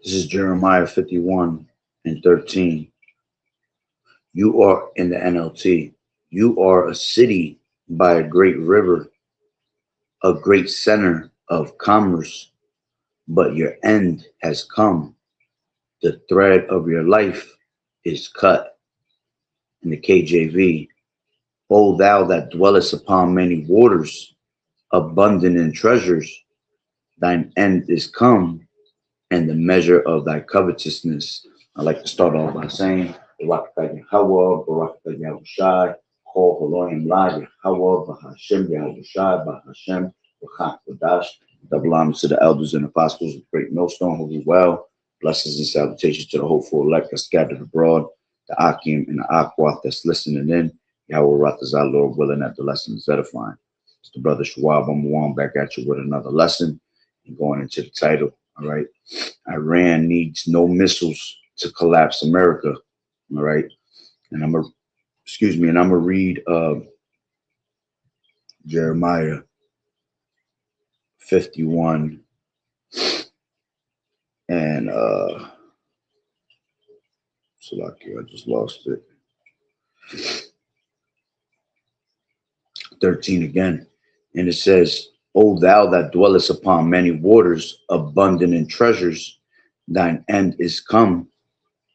This is Jeremiah 51 and 13. You are in the NLT. You are a city by a great river, a great center of commerce, but your end has come. The thread of your life is cut. In the KJV, O thou that dwellest upon many waters, abundant in treasures, thine end is come, and the measure of thy covetousness. I like to start off by saying, Barak Yahweh, Barak Yahushai, Kol Holoim La Yahweh, Bahashem Yahushai, Bahashem, Bachak Wadash. Double honor to the elders and apostles of Great Millstone, who be well. Blessings and salutations to the hopeful elect that's scattered abroad, the Akim and the Aquath that's listening in. Yahweh Ratazah, Lord willing, that the lesson is edifying. It's the brother Schwab. I'm back at you with another lesson and going into the title. All right. Iran needs no missiles to collapse America. All right. And I'm gonna read Jeremiah 51 and Salaki, I just lost it. 13 again. And it says, O thou that dwellest upon many waters, abundant in treasures, thine end is come,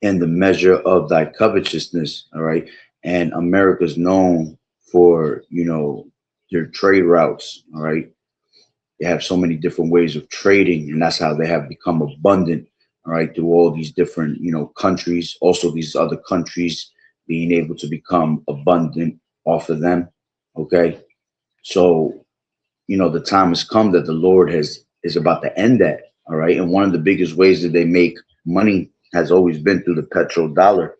and the measure of thy covetousness. All right. And America is known for, their trade routes. All right. They have so many different ways of trading, and that's how they have become abundant. All right. Through all these different, countries, also these other countries being able to become abundant off of them. Okay. So, the time has come that the Lord is about to end that. All right. And one of the biggest ways that they make money has always been through the petrodollar.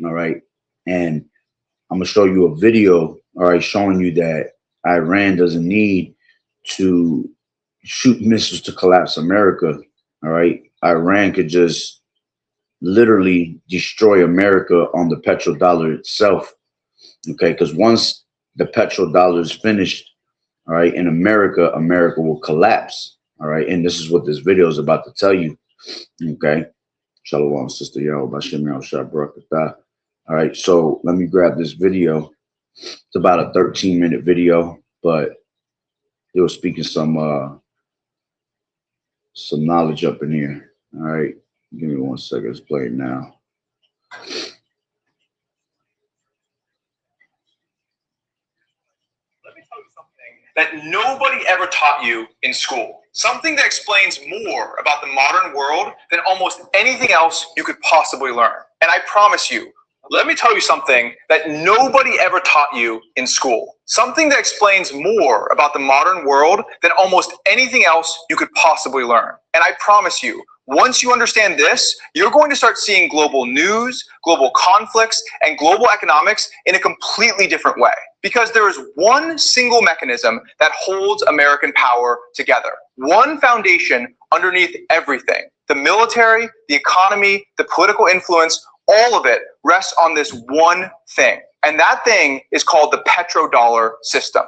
All right. And I'm going to show you a video, all right, showing you that Iran doesn't need to shoot missiles to collapse America. All right. Iran could just literally destroy America on the petrodollar itself. Okay. Because once the petrodollar is finished, all right, in America will collapse. All right. And this is what this video is about to tell you. Okay. Shalom, Sister Yahweh, Bashem Yahushua Barakatah. All right. So let me grab this video. It's about a 13-minute video, but it was speaking some knowledge up in here. All right. Give me 1 second. It's playing now. That nobody ever taught you in school. Something that explains more about the modern world than almost anything else you could possibly learn. And I promise you, let me tell you something that nobody ever taught you in school. Something that explains more about the modern world than almost anything else you could possibly learn. And I promise you, once you understand this, you're going to start seeing global news, global conflicts, and global economics in a completely different way. Because there is one single mechanism that holds American power together. One foundation underneath everything. The military, the economy, the political influence, all of it rests on this one thing. And that thing is called the petrodollar system.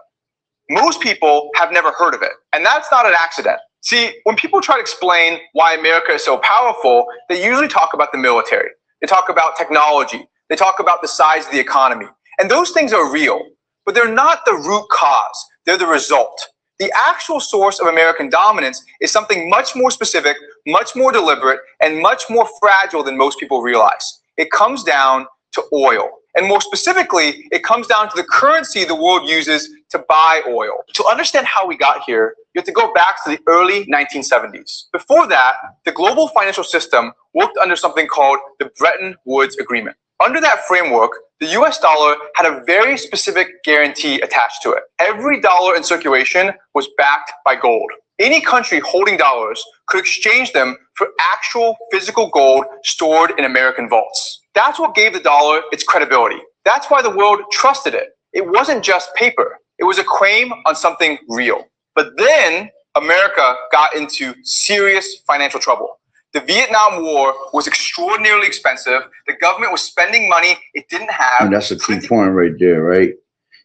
Most people have never heard of it. And that's not an accident. See, when people try to explain why America is so powerful, they usually talk about the military. They talk about technology. They talk about the size of the economy. And those things are real, but they're not the root cause. They're the result. The actual source of American dominance is something much more specific, much more deliberate, and much more fragile than most people realize. It comes down to oil. And more specifically, it comes down to the currency the world uses to buy oil. To understand how we got here, you have to go back to the early 1970s. Before that, the global financial system worked under something called the Bretton Woods Agreement. Under that framework, the US dollar had a very specific guarantee attached to it. Every dollar in circulation was backed by gold. Any country holding dollars could exchange them for actual physical gold stored in American vaults. That's what gave the dollar its credibility. That's why the world trusted it. It wasn't just paper. It was a claim on something real. But then America got into serious financial trouble. The Vietnam War was extraordinarily expensive. The government was spending money it didn't have. And that's a key point right there, right?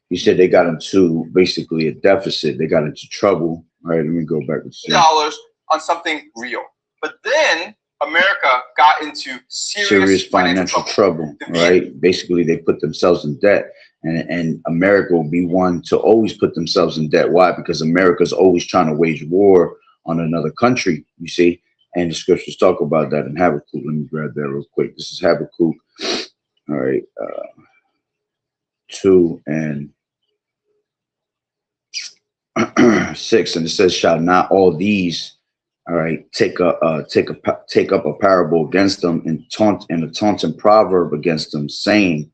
You said they got into basically a deficit. They got into trouble. All right, let me go back to dollars on something real. But then America got into serious financial trouble, right? Basically, they put themselves in debt. And America will be one to always put themselves in debt. Why? Because America's always trying to wage war on another country, you see? And the scriptures talk about that in Habakkuk. Let me grab that real quick. This is Habakkuk, all right, 2 and 6. And it says, shall not all these, all right, take up a parable against them and a taunting proverb against them, saying,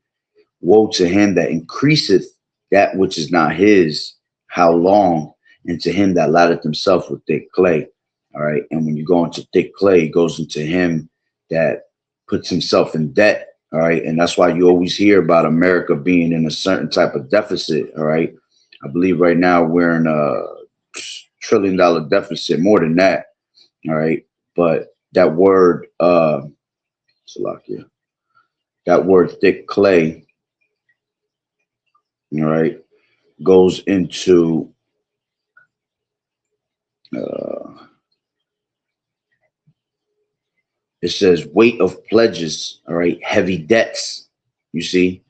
woe to him that increaseth that which is not his, how long? And to him that laddeth himself with thick clay. All right. And when you go into thick clay, it goes into him that puts himself in debt. All right. And that's why you always hear about America being in a certain type of deficit. All right. I believe right now we're in a $1 trillion deficit, more than that. All right. But that word, Salakia, that word thick clay, all right, goes into it says weight of pledges, all right, heavy debts, you see,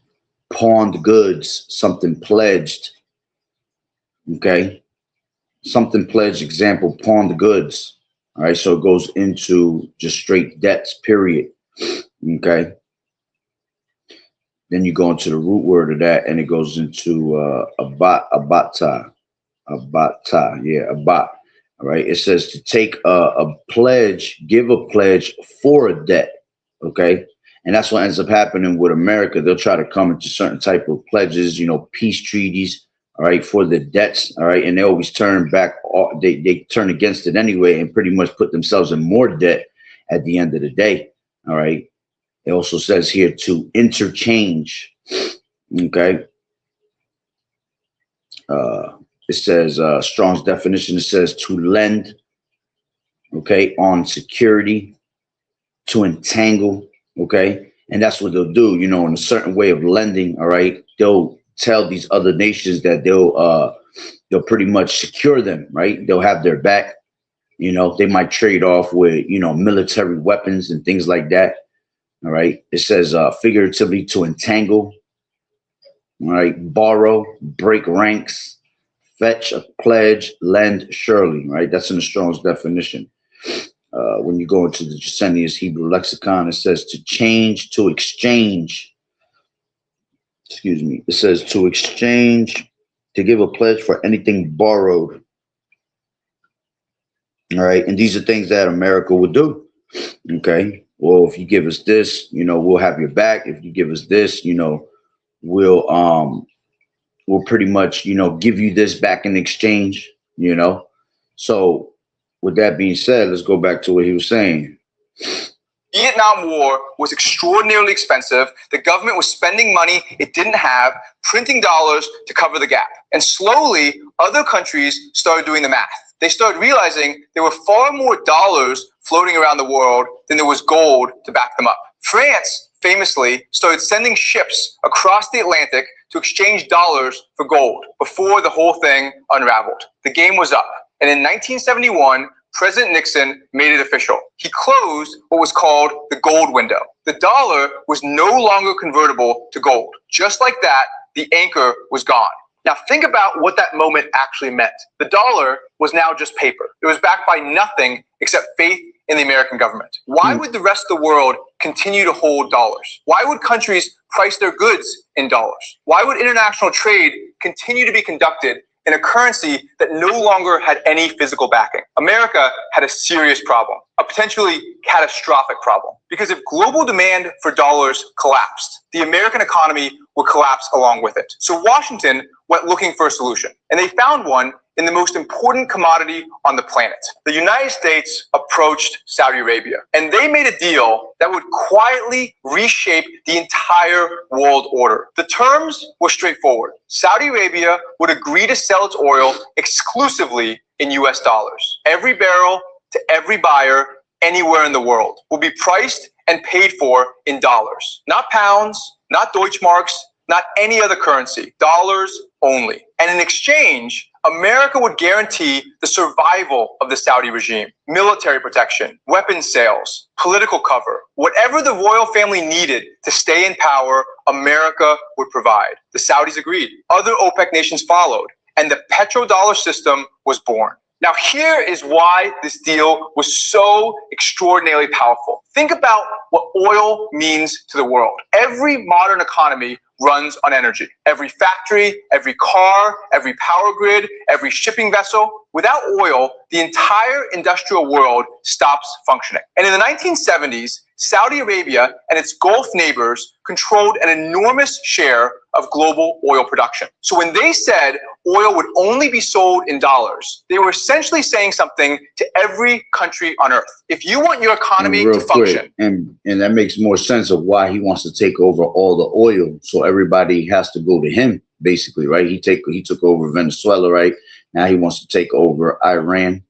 pawned goods, something pledged, okay, something pledged, example, pawned goods, all right, so it goes into just straight debts, period, okay. Then you go into the root word of that, and it goes into abata, yeah, abat. All right. It says to take a pledge, give a pledge for a debt. Okay. And that's what ends up happening with America. They'll try to come into certain type of pledges, you know, peace treaties. All right. For the debts. All right. And they always turn back. They turn against it anyway and pretty much put themselves in more debt at the end of the day. All right. It also says here to interchange. Okay. It says Strong's definition. It says to lend, okay, on security, to entangle, okay, and that's what they'll do. You know, in a certain way of lending. All right, they'll tell these other nations that they'll pretty much secure them. Right, they'll have their back. You know, they might trade off with military weapons and things like that. All right, it says figuratively to entangle. All right, borrow, break ranks. Fetch, a pledge, lend, surely, right? That's in the Strong's definition. When you go into the Jacenius Hebrew lexicon, it says to change, to exchange. Excuse me. It says to exchange, to give a pledge for anything borrowed. All right. And these are things that America would do. Okay. Well, if you give us this, we'll have your back. If you give us this, we'll pretty much, give you this back in exchange, So with that being said, let's go back to what he was saying. Vietnam War was extraordinarily expensive. The government was spending money it didn't have, printing dollars to cover the gap. And slowly, other countries started doing the math. They started realizing there were far more dollars floating around the world than there was gold to back them up. France famously started sending ships across the Atlantic to exchange dollars for gold before the whole thing unraveled. The game was up. And in 1971, President Nixon made it official. He closed what was called the gold window. The dollar was no longer convertible to gold. Just like that, the anchor was gone. Now think about what that moment actually meant. The dollar was now just paper. It was backed by nothing except faith in the American government. Why would the rest of the world continue to hold dollars? Why would countries price their goods in dollars? Why would international trade continue to be conducted in a currency that no longer had any physical backing? America had a serious problem, a potentially catastrophic problem. Because if global demand for dollars collapsed, the American economy would collapse along with it. So Washington went looking for a solution, and they found one in the most important commodity on the planet. The United States approached Saudi Arabia, and they made a deal that would quietly reshape the entire world order. The terms were straightforward. Saudi Arabia would agree to sell its oil exclusively in US dollars. Every barrel to every buyer anywhere in the world will be priced and paid for in dollars, not pounds, not Deutschmarks, not any other currency, dollars only. And in exchange, America would guarantee the survival of the Saudi regime, military protection, weapons sales, political cover, whatever the royal family needed to stay in power, America would provide. The Saudis agreed. Other OPEC nations followed, and the petrodollar system was born. Now, here is why this deal was so extraordinarily powerful. Think about what oil means to the world. Every modern economy runs on energy. Every factory, every car, every power grid, every shipping vessel. Without oil, the entire industrial world stops functioning. And in the 1970s, Saudi Arabia and its Gulf neighbors controlled an enormous share of global oil production. So when they said oil would only be sold in dollars, they were essentially saying something to every country on earth. If you want your economy to function. And that makes more sense of why he wants to take over all the oil. So everybody has to go to him, basically, right? He took over Venezuela, right? Now he wants to take over Iran,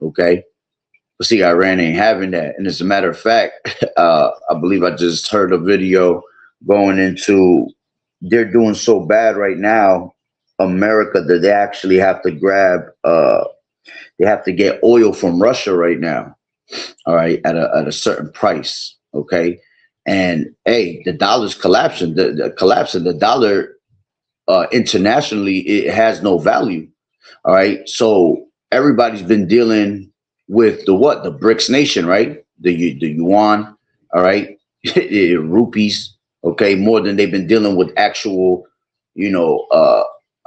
okay? But see, Iran ain't having that. And as a matter of fact, I believe I just heard a video going into, they're doing so bad right now, America, that they actually have to they have to get oil from Russia right now, all right, at a certain price, okay? And hey, the dollar's collapsing. The dollar internationally, it has no value, all right? So everybody's been dealing with the BRICS nation, right? The yuan, all right, rupees, okay, more than they've been dealing with actual,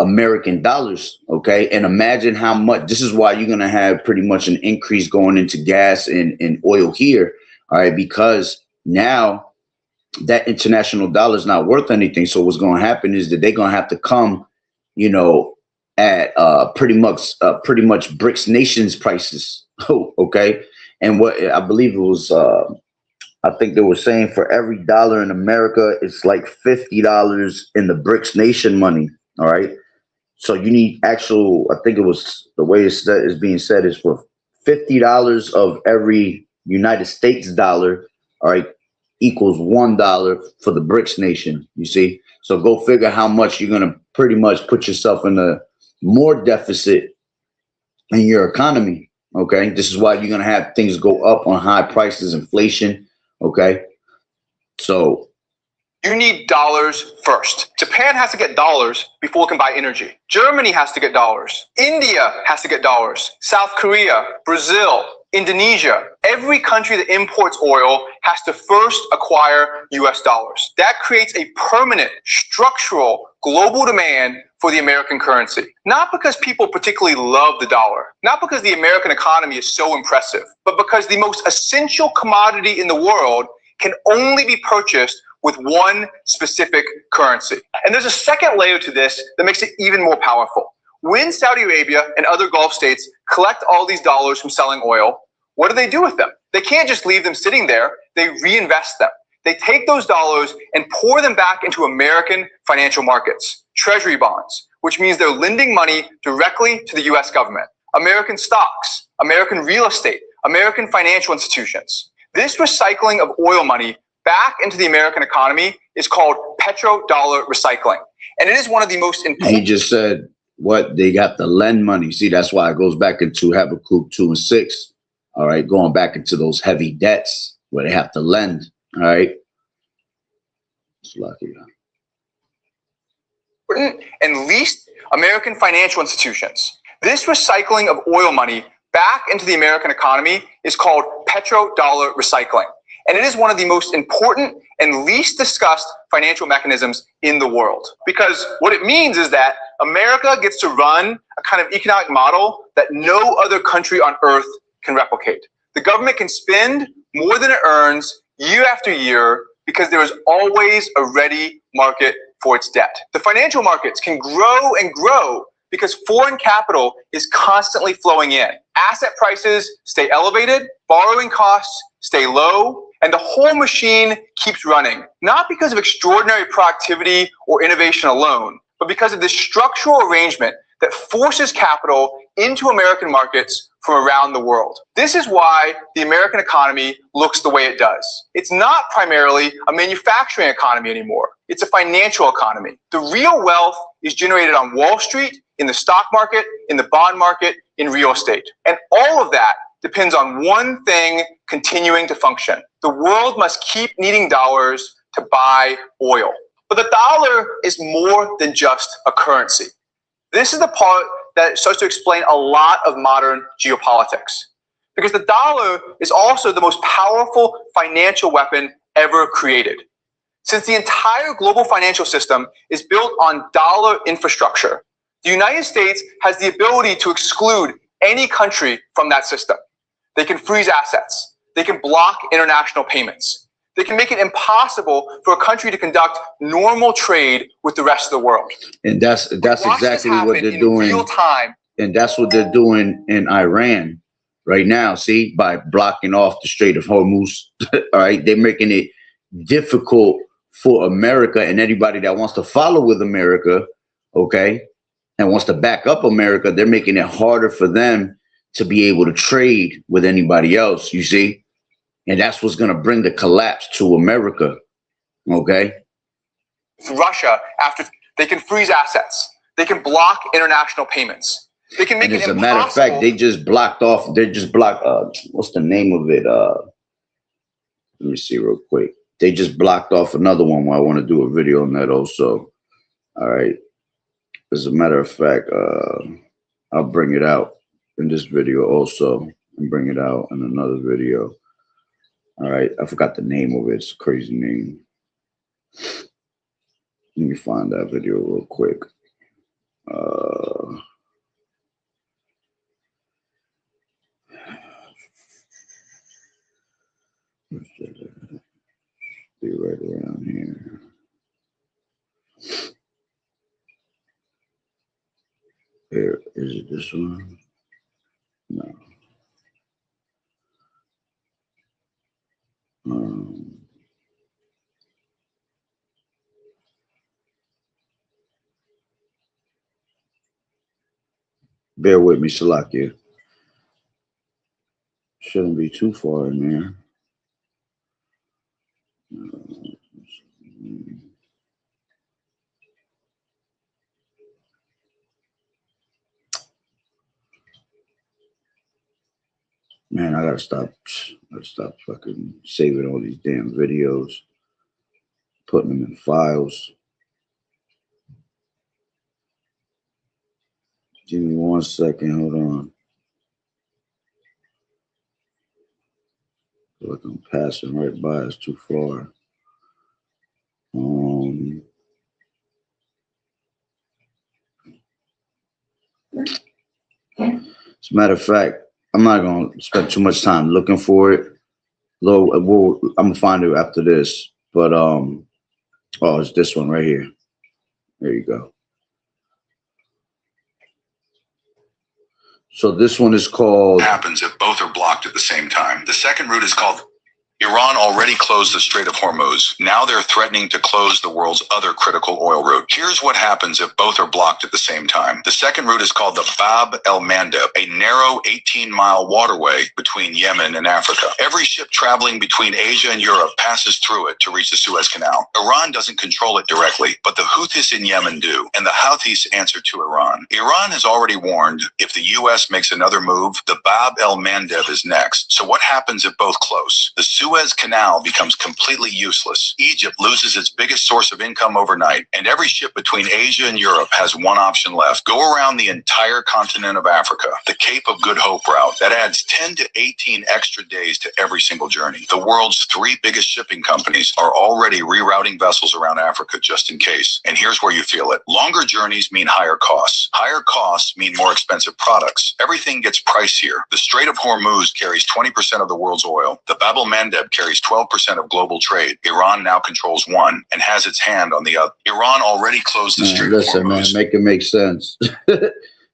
American dollars, okay? And imagine how much, this is why you're gonna have pretty much an increase going into gas and oil here, all right, because now that international dollar is not worth anything. So what's gonna happen is that they're gonna have to come, at pretty much BRICS nations prices. Okay. And what I believe it was, I think they were saying for every dollar in America, it's like $50 in the BRICS nation money. All right. So you need I think it was the way it's being said is for $50 of every United States dollar, all right, equals $1 for the BRICS nation. You see? So go figure how much you're going to pretty much put yourself in a more deficit in your economy. Okay. This is why you're going to have things go up on high prices, inflation. Okay. So you need dollars first. Japan has to get dollars before it can buy energy. Germany has to get dollars. India has to get dollars. South Korea, Brazil, Indonesia, every country that imports oil has to first acquire US dollars. That creates a permanent, structural, global demand for the American currency. Not because people particularly love the dollar, not because the American economy is so impressive, but because the most essential commodity in the world can only be purchased with one specific currency. And there's a second layer to this that makes it even more powerful. When Saudi Arabia and other Gulf states collect all these dollars from selling oil, what do they do with them? They can't just leave them sitting there. They reinvest them. They take those dollars and pour them back into American financial markets, treasury bonds, which means they're lending money directly to the US government, American stocks, American real estate, American financial institutions. This recycling of oil money back into the American economy is called petrodollar recycling. And it is one of the most important. He just said what they got to lend money. See, that's why it goes back into Habakkuk 2 and 6. All right, going back into those heavy debts where they have to lend. All right. It's lucky. And least American financial institutions. This recycling of oil money back into the American economy is called petrodollar recycling. And it is one of the most important and least discussed financial mechanisms in the world. Because what it means is that America gets to run a kind of economic model that no other country on earth can replicate. The government can spend more than it earns year after year because there is always a ready market for its debt. The financial markets can grow and grow because foreign capital is constantly flowing in. Asset prices stay elevated, borrowing costs stay low, and the whole machine keeps running, not because of extraordinary productivity or innovation alone, but because of this structural arrangement that forces capital into American markets from around the world. This is why the American economy looks the way it does. It's not primarily a manufacturing economy anymore. It's a financial economy. The real wealth is generated on Wall Street, in the stock market, in the bond market, in real estate. And all of that depends on one thing continuing to function. The world must keep needing dollars to buy oil. But the dollar is more than just a currency. This is the part that starts to explain a lot of modern geopolitics. Because the dollar is also the most powerful financial weapon ever created. Since the entire global financial system is built on dollar infrastructure, the United States has the ability to exclude any country from that system. They can freeze assets. They can block international payments. They can make it impossible for a country to conduct normal trade with the rest of the world. And that's exactly what they're doing. Real time. And that's what they're doing in Iran right now. See, by blocking off the Strait of Hormuz. All right, they're making it difficult for America and anybody that wants to follow with America, okay, and wants to back up America. They're making it harder for them to be able to trade with anybody else, you see? And that's what's going to bring the collapse to America, okay? Russia, after they can freeze assets. They can block international payments. They can make it impossible. As a matter of fact, they just blocked off, what's the name of it? Let me see real quick. They just blocked off another one where I want to do a video on that also. All right. As a matter of fact, I'll bring it out in this video also and bring it out in another video. All right. I forgot the name of it. It's a crazy name. Let me find that video real quick. Be right around here. Here, is it this one? No. Bear with me, Salakia. Shouldn't be too far in there. Man, I gotta stop fucking saving all these damn videos, putting them in files. Give me 1 second, hold on. Feel like I'm passing right by, it's too far. As a matter of fact, I'm not going to spend too much time looking for it. I'm going to find it after this. But, oh, it's this one right here. There you go. So this one is called... Happens if both are blocked at the same time. The second route is called... Iran already closed the Strait of Hormuz. Now they're threatening to close the world's other critical oil route. Here's what happens if both are blocked at the same time. The second route is called the Bab el-Mandeb, a narrow 18-mile waterway between Yemen and Africa. Every ship traveling between Asia and Europe passes through it to reach the Suez Canal. Iran doesn't control it directly, but the Houthis in Yemen do, and the Houthis answer to Iran. Iran has already warned if the U.S. makes another move, the Bab el-Mandeb is next. So what happens if both close? The Suez Canal becomes completely useless. Egypt loses its biggest source of income overnight, and every ship between Asia and Europe has one option left: go around the entire continent of Africa, the Cape of Good Hope route. That adds 10 to 18 extra days to every single journey. The world's 3 biggest shipping companies are already rerouting vessels around Africa just in case. And here's where you feel it. Longer journeys mean higher costs. Higher costs mean more expensive products. Everything gets pricier. The Strait of Hormuz carries 20% of the world's oil. The Bab el-Mandeb carries 12% of global trade. Iran now controls 1 and has its hand on the other. Iran already closed the Strait of Hormuz. Man, make it make sense.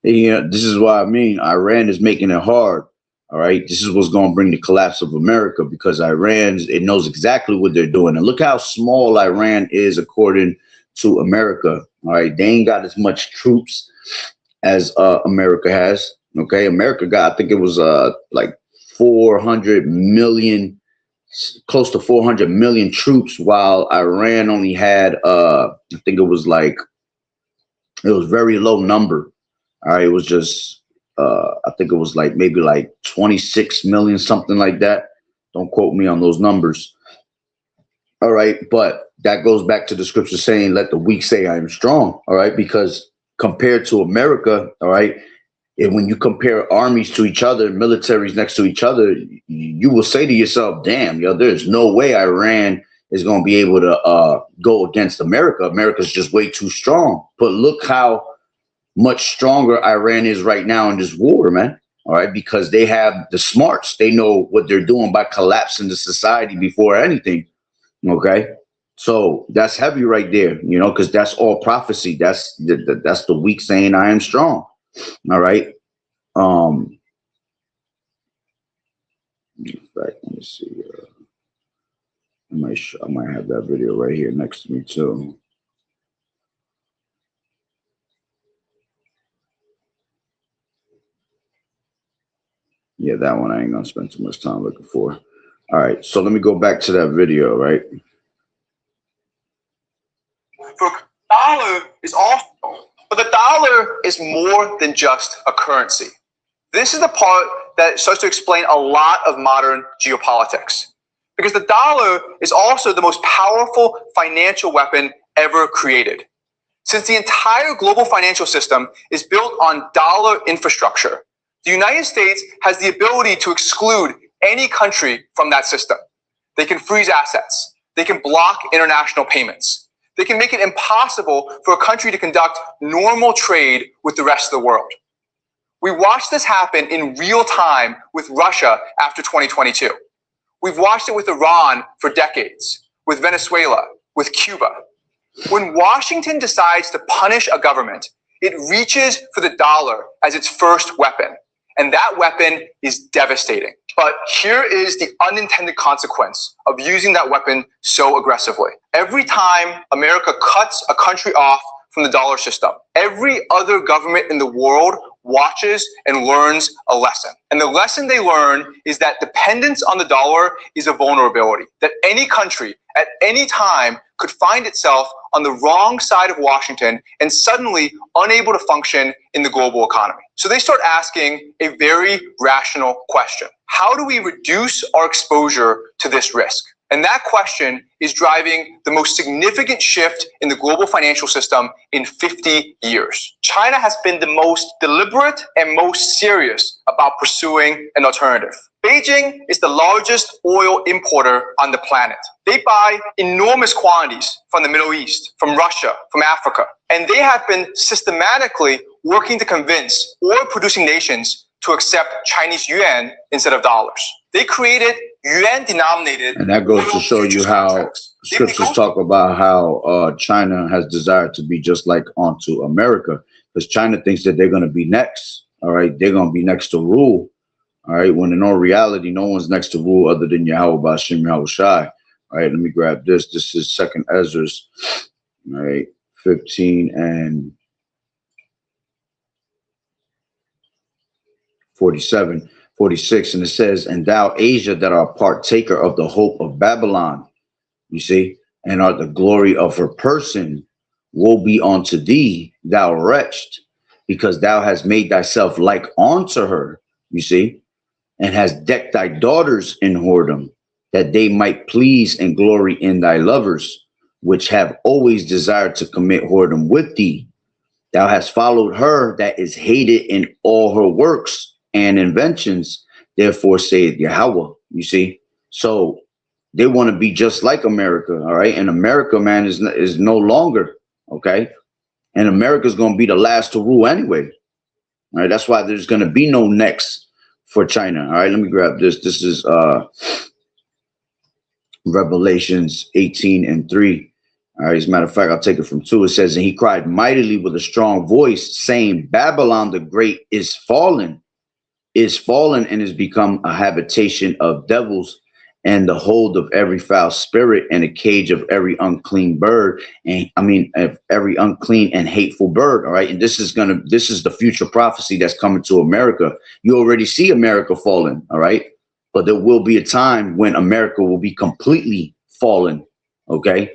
You know, this is why I mean Iran is making it hard. All right, this is what's going to bring the collapse of America, because it knows exactly what they're doing. And look how small Iran is according to America. All right, they ain't got as much troops as America has. Okay, America got, I think it was like 400 million, close to 400 million troops, while Iran only had I think it was very low number. All right, it was just I think it was like maybe like 26 million, something like that. Don't quote me on those numbers. All right, but that goes back to the scripture saying, "Let the weak say I am strong." All right, because compared to America, all right, and when you compare armies to each other, militaries next to each other, you will say to yourself, "Damn, yo, there's no way Iran is going to be able to go against America. America's just way too strong." But look how much stronger Iran is right now in this war, man. All right, because they have the smarts. They know what they're doing by collapsing the society before anything. Okay, so that's heavy right there, you know, because that's all prophecy. That's the weak saying I am strong. All right. In fact, let me see. I might have that video right here next to me too. Yeah, that one I ain't gonna spend too much time looking for. All right, so let me go back to that video, right? But the dollar is more than just a currency. This is the part that starts to explain a lot of modern geopolitics. Because the dollar is also the most powerful financial weapon ever created. Since the entire global financial system is built on dollar infrastructure, the United States has the ability to exclude any country from that system. They can freeze assets. They can block international payments. They can make it impossible for a country to conduct normal trade with the rest of the world. We watched this happen in real time with Russia after 2022. We've watched it with Iran for decades, with Venezuela, with Cuba. When Washington decides to punish a government, it reaches for the dollar as its first weapon. And that weapon is devastating. But here is the unintended consequence of using that weapon so aggressively. Every time America cuts a country off from the dollar system, every other government in the world watches and learns a lesson. And the lesson they learn is that dependence on the dollar is a vulnerability, that any country at any time could find itself on the wrong side of Washington and suddenly unable to function in the global economy. So they start asking a very rational question. How do we reduce our exposure to this risk? And that question is driving the most significant shift in the global financial system in 50 years. China has been the most deliberate and most serious about pursuing an alternative. Beijing is the largest oil importer on the planet. They buy enormous quantities from the Middle East, from Russia, from Africa, and they have been systematically working to convince oil-producing nations to accept Chinese yuan instead of dollars. They created yuan-denominated, and that goes to show you how scriptures talk about how China has desired to be just like onto America, because China thinks that they're going to be next. All right, they're going to be next to rule. All right, when in all reality, no one's next to rule other than Yahweh Bashim Yahweh Shai. All right, let me grab this. This is 2nd Ezra, all right, 15 and 47, 46, and it says, "And thou, Asia, that art partaker of the hope of Babylon, you see, and art the glory of her person, woe be unto thee, thou wretched, because thou hast made thyself like unto her, you see, and hast decked thy daughters in whoredom, that they might please and glory in thy lovers, which have always desired to commit whoredom with thee. Thou hast followed her that is hated in all her works and inventions, therefore saith Yahweh," you see. So they want to be just like America, all right? And America, man, is no longer, okay? And America's going to be the last to rule anyway, all right? That's why there's going to be no next for China, all right? Let me grab this. This is Revelations 18 and 3. All right, as a matter of fact, I'll take it from 2. It says, "And he cried mightily with a strong voice, saying, Babylon the great is fallen, and is become a habitation of devils and the hold of every foul spirit, and a cage of every unclean bird, and I mean of every unclean and hateful bird. All right, and this is the future prophecy that's coming to America. You already see America falling. All right, but there will be a time when America will be completely fallen. Okay,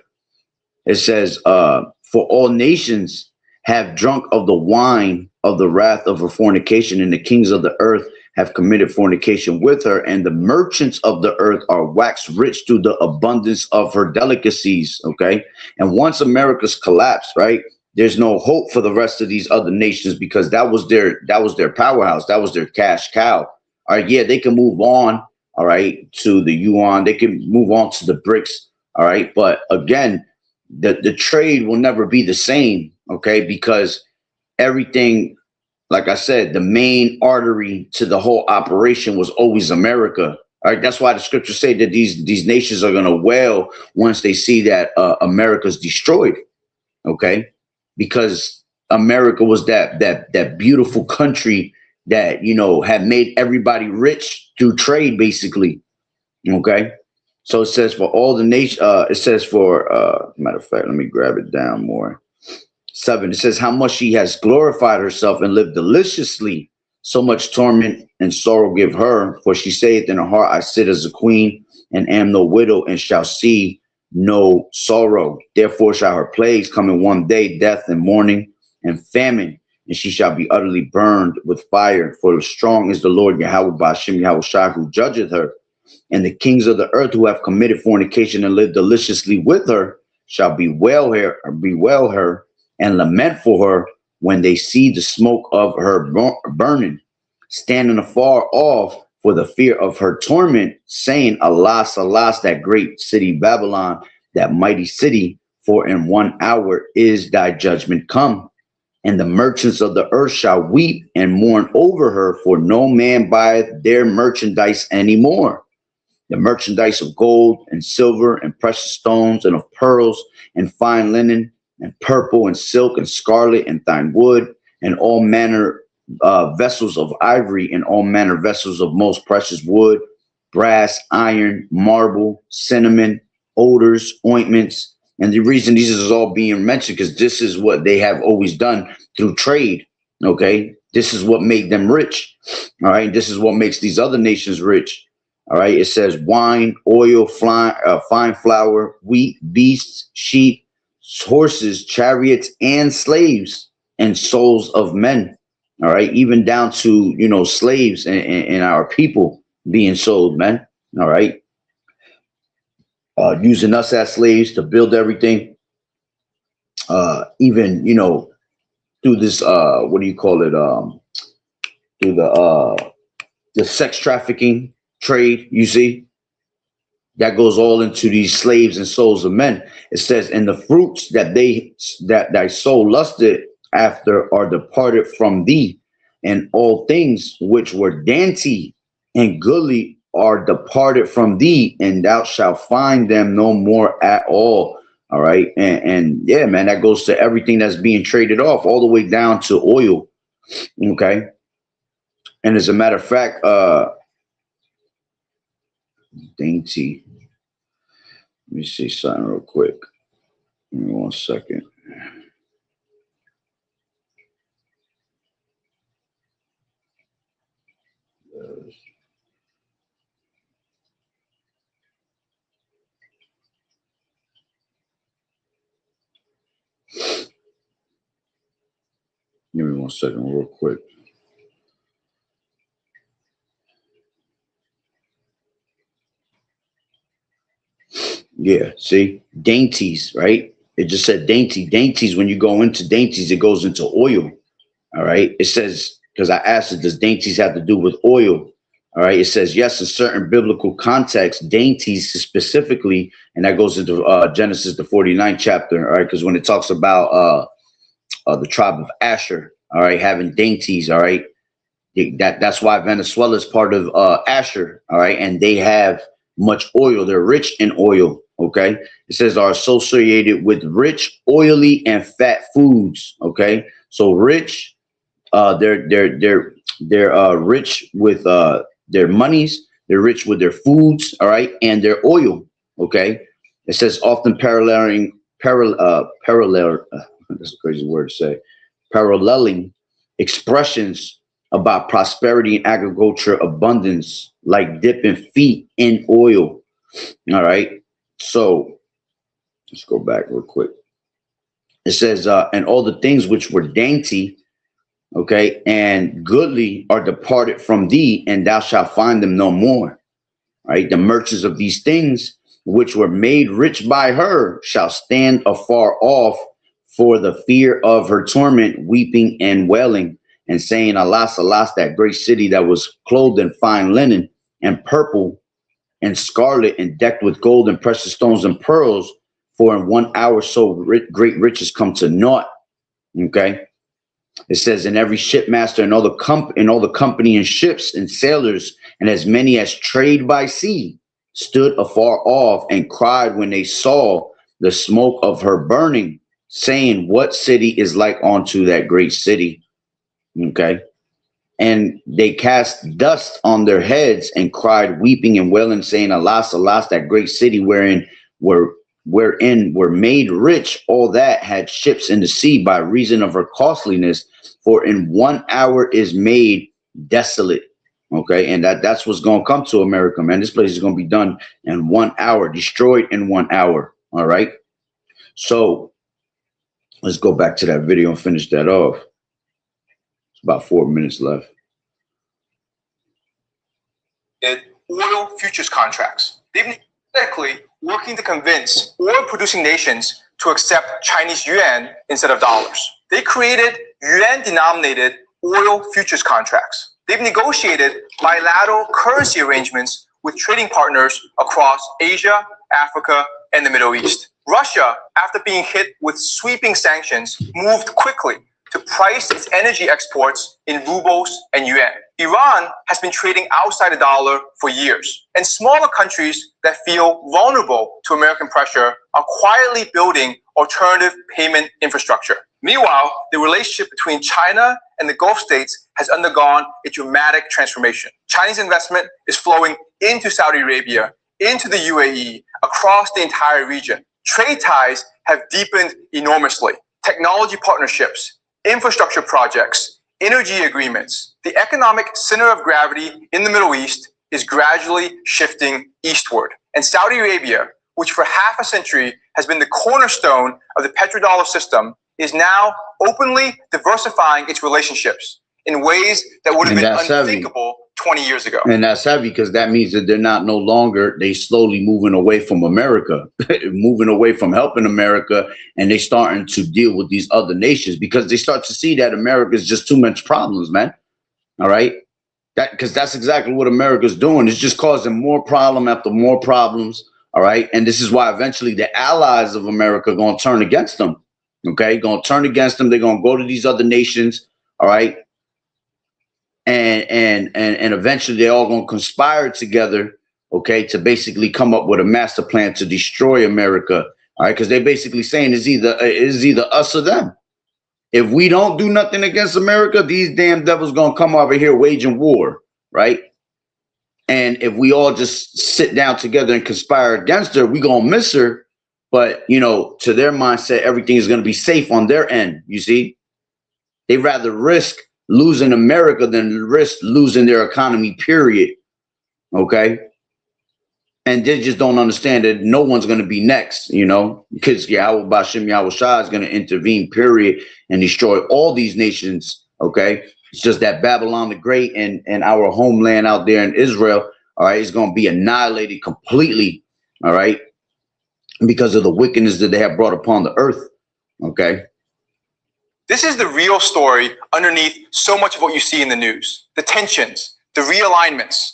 it says, for all nations have drunk of the wine of the wrath of her fornication, and the kings of the earth have committed fornication with her, and the merchants of the earth are waxed rich through the abundance of her delicacies. Okay, and once America's collapsed, right, there's no hope for the rest of these other nations, because that was their powerhouse, that was their cash cow. All right, yeah, they can move on, all right, to the yuan, they can move on to the BRICS, all right, but again, the trade will never be the same. Okay, because everything, like I said, the main artery to the whole operation was always America. All right, that's why the scriptures say that these nations are going to wail once they see that America's destroyed. Okay, because America was that beautiful country that, you know, had made everybody rich through trade, basically. Okay, so it says for all the nation. It says for matter of fact, let me grab it down more. 7, it says, how much she has glorified herself and lived deliciously, so much torment and sorrow give her. For she saith in her heart, I sit as a queen and am no widow, and shall see no sorrow. Therefore shall her plagues come in one day, death and mourning and famine, and she shall be utterly burned with fire. For strong is the Lord Yahweh Ba'ashem Yahushua, who judgeth her. And the kings of the earth who have committed fornication and lived deliciously with her shall bewail her and lament for her when they see the smoke of her burning, standing afar off for the fear of her torment, saying, Alas, alas, that great city Babylon, that mighty city, for in 1 hour is thy judgment come. And the merchants of the earth shall weep and mourn over her, for no man buyeth their merchandise anymore. The merchandise of gold and silver and precious stones and of pearls and fine linen and purple and silk and scarlet and fine wood and all manner vessels of ivory and all manner vessels of most precious wood, brass, iron, marble, cinnamon, odors, ointments. And the reason these is all being mentioned, because this is what they have always done through trade. Okay, this is what made them rich. All right, this is what makes these other nations rich. All right, it says wine, oil, fine flour, wheat, beasts, sheep, horses, chariots, and slaves, and souls of men. All right, even down to, you know, slaves and our people being sold, man. All right, using us as slaves to build everything. Even, you know, through this what do you call it? Through the sex trafficking trade, you see, that goes all into these slaves and souls of men. It says, and the fruits that thy soul lusted after are departed from thee, and all things which were dainty and goodly are departed from thee, and thou shalt find them no more at all. All right, and yeah, man, that goes to everything that's being traded off, all the way down to oil. Okay, and as a matter of fact, dainty. Let me see something real quick. Give me 1 second. Give me 1 second, real quick. Yeah, see, dainties, right? It just said dainty. Dainties, when you go into dainties, it goes into oil. All right. It says, because I asked it, does dainties have to do with oil? All right. It says, yes, in certain biblical contexts, dainties specifically, and that goes into Genesis, the 49th chapter. All right. Because when it talks about the tribe of Asher, all right, having dainties, all right, that's why Venezuela is part of Asher, all right, and they have much oil. They're rich in oil. Okay, it says are associated with rich, oily, and fat foods. Okay, so rich, they're rich with their monies. They're rich with their foods, all right, and their oil. Okay, it says often that's a crazy word to say, paralleling expressions about prosperity and agriculture abundance, like dipping feet in oil. All right, so let's go back real quick. It says, and all the things which were dainty, okay, and goodly are departed from thee, and thou shalt find them no more. Right? The merchants of these things, which were made rich by her, shall stand afar off for the fear of her torment, weeping and wailing, and saying, Alas, alas, that great city that was clothed in fine linen and purple and scarlet and decked with gold and precious stones and pearls, for in 1 hour so great riches come to naught. Okay. It says, and every shipmaster and all the company and ships and sailors and as many as trade by sea stood afar off and cried when they saw the smoke of her burning, saying, what city is like unto that great city? Okay. And they cast dust on their heads and cried, weeping and wailing, saying, Alas, alas, that great city wherein were made rich all that had ships in the sea by reason of her costliness, for in 1 hour is made desolate. Okay, and that's what's going to come to America, man. This place is going to be done in 1 hour, destroyed in 1 hour. All right, so let's go back to that video and finish that off. It's about 4 minutes left. Oil futures contracts. They've been theoretically working to convince oil-producing nations to accept Chinese yuan instead of dollars. They created yuan-denominated oil futures contracts. They've negotiated bilateral currency arrangements with trading partners across Asia, Africa, and the Middle East. Russia, after being hit with sweeping sanctions, moved quickly to price its energy exports in rubles and yuan. Iran has been trading outside the dollar for years, and smaller countries that feel vulnerable to American pressure are quietly building alternative payment infrastructure. Meanwhile, the relationship between China and the Gulf states has undergone a dramatic transformation. Chinese investment is flowing into Saudi Arabia, into the UAE, across the entire region. Trade ties have deepened enormously. Technology partnerships, infrastructure projects, energy agreements. The economic center of gravity in the Middle East is gradually shifting eastward. And Saudi Arabia, which for half a century has been the cornerstone of the petrodollar system, is now openly diversifying its relationships in ways that would have been unthinkable 20 years ago. And that's heavy because that means that they're not no longer, they slowly moving away from America, moving away from helping America, and they starting to deal with these other nations because they start to see that America is just too much problems, man. All right. Because that's exactly what America's doing. It's just causing more problem after more problems. All right. And this is why eventually the allies of America are going to turn against them. Okay. Going to turn against them. They're going to go to these other nations. All right. And eventually they're all going to conspire together, okay, to basically come up with a master plan to destroy America. All right, because they're basically saying it's either us or them. If we don't do nothing against America, these damn devils going to come over here waging war, right? And if we all just sit down together and conspire against her, we're going to miss her. But, you know, to their mindset, everything is going to be safe on their end, you see? They'd rather risk losing America than risk losing their economy, period. Okay. And they just don't understand that no one's going to be next, you know, because Yahweh Bashem Yahweh Shah is going to intervene, period, and destroy all these nations. Okay. It's just that Babylon the Great and our homeland out there in Israel, all right, is going to be annihilated completely. All right. Because of the wickedness that they have brought upon the earth. Okay. This is the real story underneath so much of what you see in the news. The tensions, the realignments,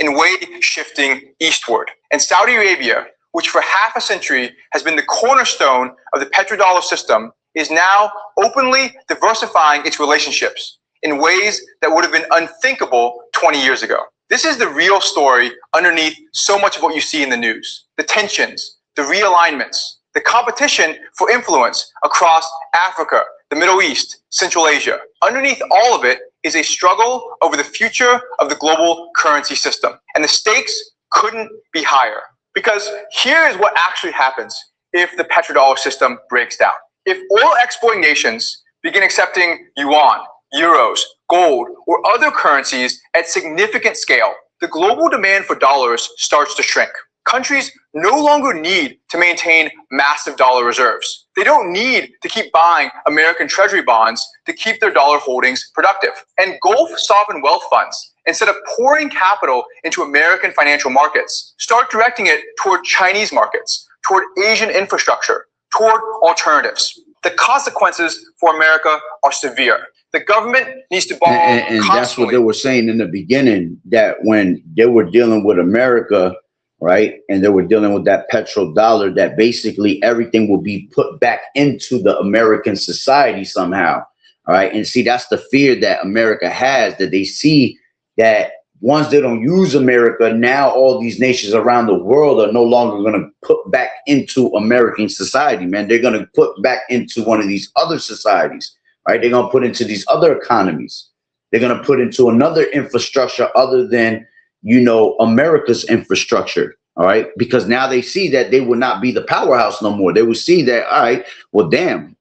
in way shifting eastward. And Saudi Arabia, which for half a century has been the cornerstone of the petrodollar system, is now openly diversifying its relationships in ways that would have been unthinkable 20 years ago. This is the real story underneath so much of what you see in the news. The tensions, the realignments, the competition for influence across Africa, the Middle East, Central Asia. Underneath all of it is a struggle over the future of the global currency system. And the stakes couldn't be higher. Because here is what actually happens if the petrodollar system breaks down. If oil exporting nations begin accepting yuan, euros, gold, or other currencies at significant scale, the global demand for dollars starts to shrink. Countries no longer need to maintain massive dollar reserves. They don't need to keep buying American treasury bonds to keep their dollar holdings productive. And Gulf sovereign wealth funds, instead of pouring capital into American financial markets, start directing it toward Chinese markets, toward Asian infrastructure, toward alternatives. The consequences for America are severe. The government needs to borrow and that's what they were saying in the beginning, that when they were dealing with America, right, and they were dealing with that petrodollar, that basically everything will be put back into the American society somehow. All right. And see, that's the fear that America has, that they see that once they don't use America, now all these nations around the world are no longer going to put back into American society, man. They're going to put back into one of these other societies, right? They're going to put into these other economies. They're going to put into another infrastructure other than, you know, America's infrastructure. All right. Because now they see that they will not be the powerhouse no more. They will see that, all right, well, damn,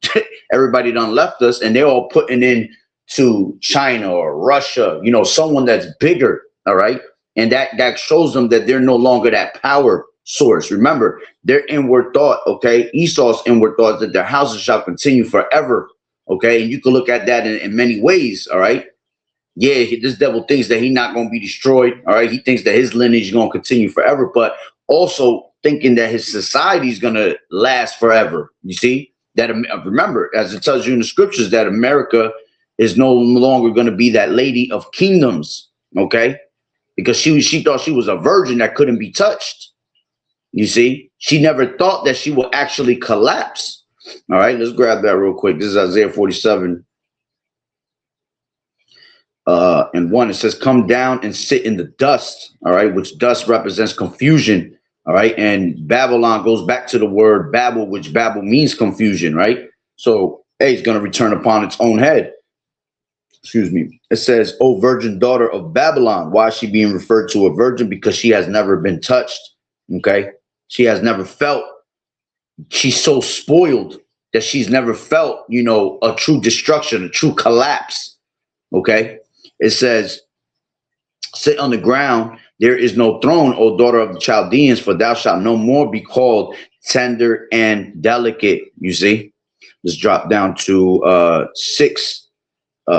everybody done left us and they're all putting in to China or Russia, you know, someone that's bigger. All right. And that shows them that they're no longer that power source. Remember, their inward thought, okay, Esau's inward thought that their houses shall continue forever. Okay. And you can look at that in many ways. All right. Yeah, this devil thinks that he's not going to be destroyed. All right. He thinks that his lineage is going to continue forever, but also thinking that his society is going to last forever. You see that? Remember, as it tells you in the scriptures, that America is no longer going to be that lady of kingdoms. Okay. Because she thought she was a virgin that couldn't be touched. You see, she never thought that she would actually collapse. All right. Let's grab that real quick. This is Isaiah 47. And 1, it says, come down and sit in the dust. All right. Which dust represents confusion. All right. And Babylon goes back to the word Babel, which Babel means confusion. Right. So it's going to return upon its own head. Excuse me. It says, O virgin daughter of Babylon. Why is she being referred to a virgin? Because she has never been touched. Okay. She has never felt. She's so spoiled that she's never felt, you know, a true destruction, a true collapse. Okay. It says, sit on the ground. There is no throne, O daughter of the Chaldeans, for thou shalt no more be called tender and delicate. You see, let's drop down to 6,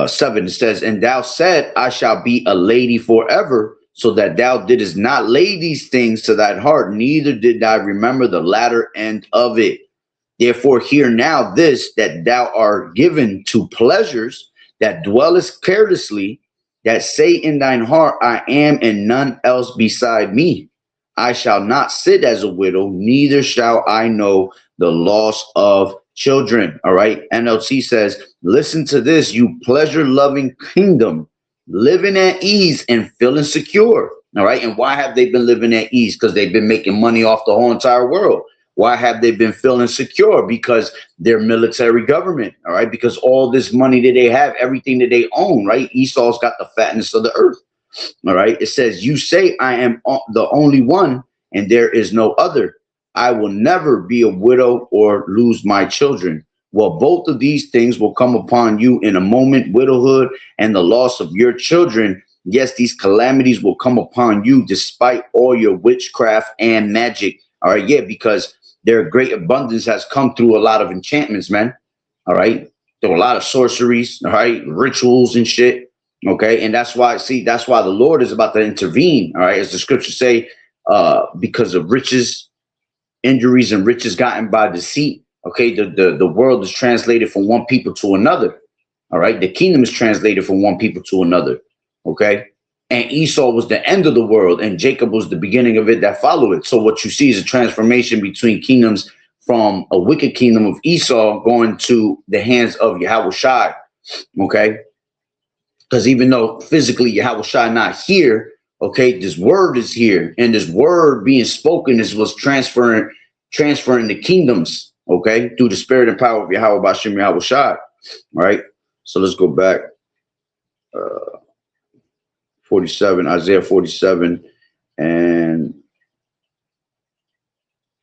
7. It says, and thou said, I shall be a lady forever, so that thou didst not lay these things to thy heart, neither did I remember the latter end of it. Therefore, hear now this, that thou art given to pleasures, that dwellest carelessly, that say in thine heart, I am and none else beside me. I shall not sit as a widow, neither shall I know the loss of children. All right. NLT says, listen to this, you pleasure-loving kingdom, living at ease and feeling secure. All right. And why have they been living at ease? Because they've been making money off the whole entire world. Why have they been feeling secure? Because they're military government. All right. Because all this money that they have, everything that they own, right? Esau's got the fatness of the earth. All right. It says, you say, I am the only one and there is no other. I will never be a widow or lose my children. Well, both of these things will come upon you in a moment, widowhood and the loss of your children. Yes, these calamities will come upon you despite all your witchcraft and magic. All right. Yeah, because their great abundance has come through a lot of enchantments, man. All right. There were a lot of sorceries, all right, rituals and shit. Okay. And that's why, that's why the Lord is about to intervene. All right. As the scriptures say, because of riches, injuries and riches gotten by deceit. Okay. The world is translated from one people to another. All right. The kingdom is translated from one people to another. Okay. And Esau was the end of the world, and Jacob was the beginning of it that followed it. So what you see is a transformation between kingdoms, from a wicked kingdom of Esau going to the hands of Yahushua. Okay. Because even though physically Yahushua not here, okay, this word is here, and this word being spoken was transferring the kingdoms, okay, through the spirit and power of Yahweh Bashem Yahushua. All right. So let's go back. 47, Isaiah 47 and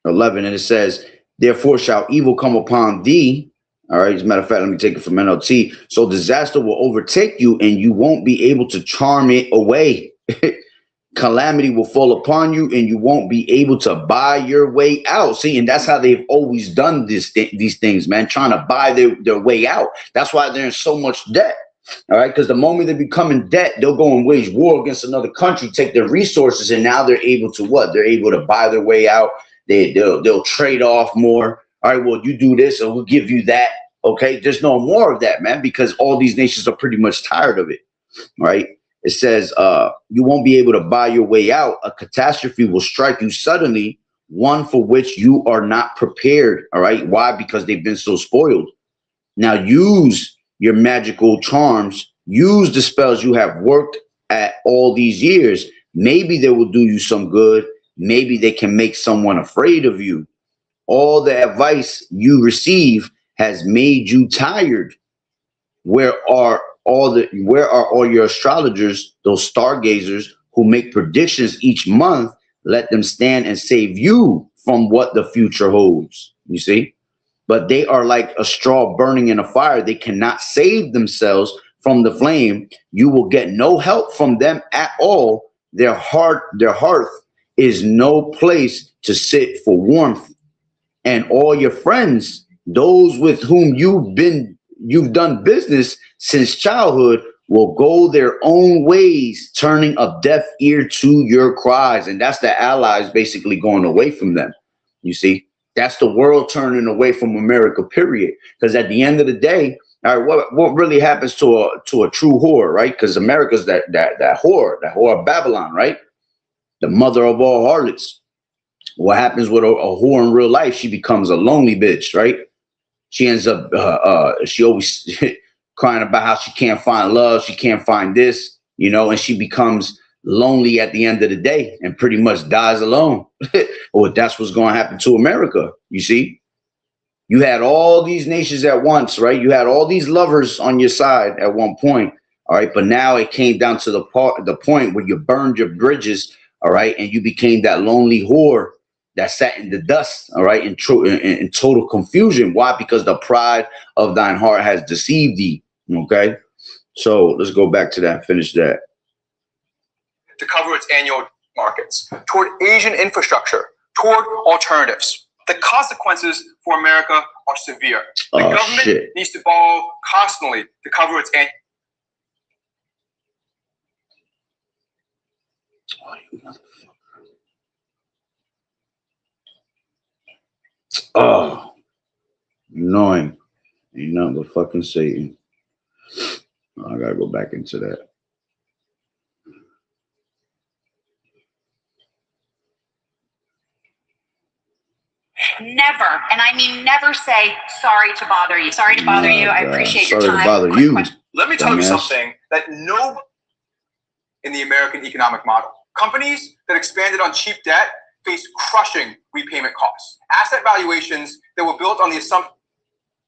11, and it says, therefore shall evil come upon thee. All right, as a matter of fact, let me take it from NLT. So disaster will overtake you and you won't be able to charm it away. Calamity will fall upon you and you won't be able to buy your way out. See, and that's how they've always done these things, man, trying to buy their way out. That's why they're in so much debt. All right, because the moment they become in debt, they'll go and wage war against another country, take their resources, and now they're able to what? They're able to buy their way out. They'll trade off more. All right, well, you do this and we'll give you that. Okay, there's no more of that, man, because all these nations are pretty much tired of it. Right? It says you won't be able to buy your way out. A catastrophe will strike you suddenly, one for which you are not prepared. All right. Why? Because they've been so spoiled. Now use your magical charms. Use the spells you have worked at all these years. Maybe they will do you some good. Maybe they can make someone afraid of you. All the advice you receive has made you tired. Where are all your astrologers, those stargazers who make predictions each month? Let them stand and save you from what the future holds. You see? But they are like a straw burning in a fire. They cannot save themselves from the flame. You will get no help from them at all. Their hearth is no place to sit for warmth. And all your friends, those with whom you've done business since childhood, will go their own ways, turning a deaf ear to your cries. And that's the allies basically going away from them. You see, that's the world turning away from America, period. Because at the end of the day, all right, what really happens to a true whore, right? Because America's that whore of Babylon, right? The mother of all harlots. What happens with a whore in real life? She becomes a lonely bitch, right? She ends up, she always crying about how she can't find love. She can't find this, and she becomes lonely at the end of the day and pretty much dies alone. Or that's what's going to happen to America. You see, you had all these nations at once, right? You had all these lovers on your side at one point. All right. But now it came down to the point where you burned your bridges. All right. And you became that lonely whore that sat in the dust, all right, in total confusion. Why? Because the pride of thine heart has deceived thee, okay? So let's go back to that, finish that. To cover its annual markets, toward Asian infrastructure, toward alternatives. The consequences for America are severe. The government needs to borrow constantly to cover its annual. Oh, annoying. Ain't nothing but fucking Satan. I gotta go back into that. Never, and I mean never, say sorry to bother you. Sorry to bother you. I appreciate your time. Sorry to bother you. Let me tell you something that no in the American economic model. Companies that expanded on cheap debt face crushing repayment costs. Asset valuations that were built on the assumption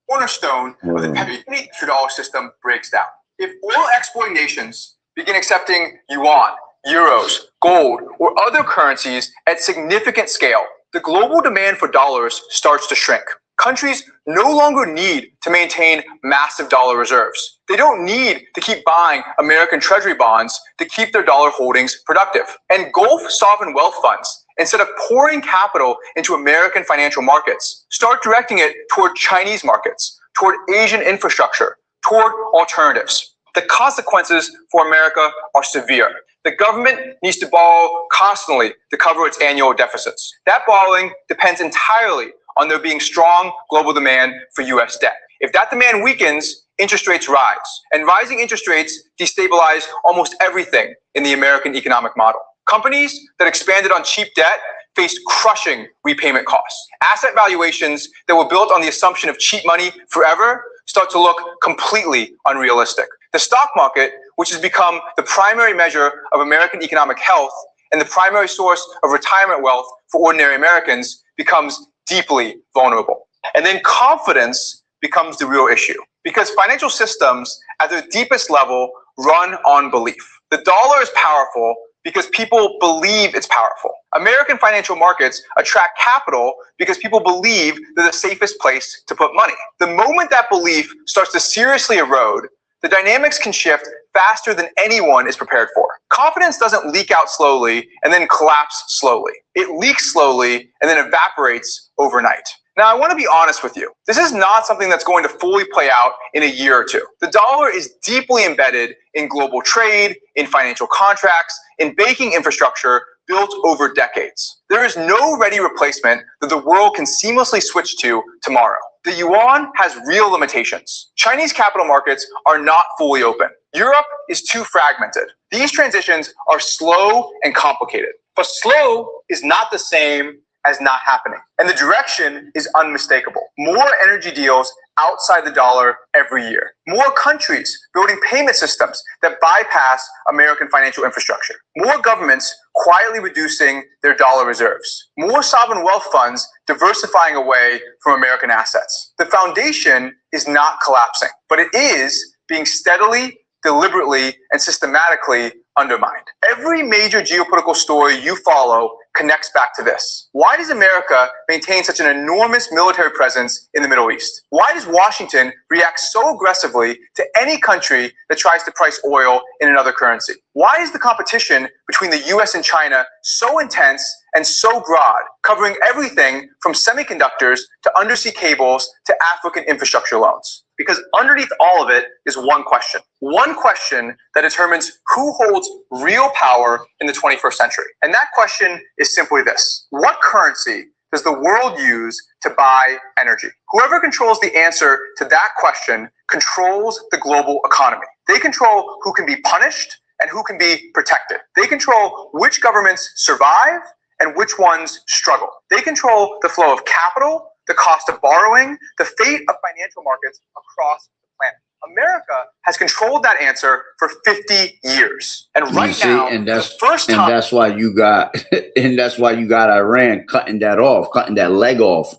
cornerstone of the penny $2 system breaks down. If oil exporting nations begin accepting yuan, euros, gold, or other currencies at significant scale, the global demand for dollars starts to shrink. Countries no longer need to maintain massive dollar reserves. They don't need to keep buying American Treasury bonds to keep their dollar holdings productive. And Gulf sovereign wealth funds, instead of pouring capital into American financial markets, start directing it toward Chinese markets, toward Asian infrastructure, toward alternatives. The consequences for America are severe. The government needs to borrow constantly to cover its annual deficits. That borrowing depends entirely on there being strong global demand for U.S. debt. If that demand weakens, interest rates rise, and rising interest rates destabilize almost everything in the American economic model. Companies that expanded on cheap debt faced crushing repayment costs. Asset valuations that were built on the assumption of cheap money forever start to look completely unrealistic. The stock market, which has become the primary measure of American economic health and the primary source of retirement wealth for ordinary Americans, becomes deeply vulnerable. And then confidence becomes the real issue, because financial systems at their deepest level run on belief. The dollar is powerful because people believe it's powerful. American financial markets attract capital because people believe they're the safest place to put money. The moment that belief starts to seriously erode, the dynamics can shift faster than anyone is prepared for. Confidence doesn't leak out slowly and then collapse slowly. It leaks slowly and then evaporates overnight. Now, I want to be honest with you. This is not something that's going to fully play out in a year or two. The dollar is deeply embedded in global trade, in financial contracts, in banking infrastructure built over decades. There is no ready replacement that the world can seamlessly switch to tomorrow. The yuan has real limitations. Chinese capital markets are not fully open. Europe is too fragmented. These transitions are slow and complicated. But slow is not the same as not happening. And the direction is unmistakable. More energy deals outside the dollar every year. More countries building payment systems that bypass American financial infrastructure. More governments quietly reducing their dollar reserves. More sovereign wealth funds diversifying away from American assets. The foundation is not collapsing, but it is being steadily, deliberately, and systematically undermined. Every major geopolitical story you follow connects back to this. Why does America maintain such an enormous military presence in the Middle East? Why does Washington react so aggressively to any country that tries to price oil in another currency? Why is the competition between the US and China so intense and so broad, covering everything from semiconductors to undersea cables to African infrastructure loans? Because underneath all of it is one question that determines who holds real power in the 21st century. And that question is simply this: what currency does the world use to buy energy? Whoever controls the answer to that question controls the global economy. They control who can be punished and who can be protected. They control which governments survive and which ones struggle. They control the flow of capital, the cost of borrowing, the fate of financial markets across the planet. America has controlled that answer for 50 years. And right now, the first time. And that's why you got, and that's why you got Iran cutting that off, cutting that leg off.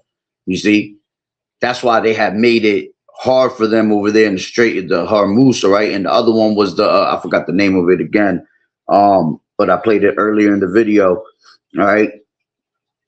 You see, that's why they have made it hard for them over there in the Strait of the Hormuz, right? And the other one was the, I forgot the name of it again, but I played it earlier in the video, all right?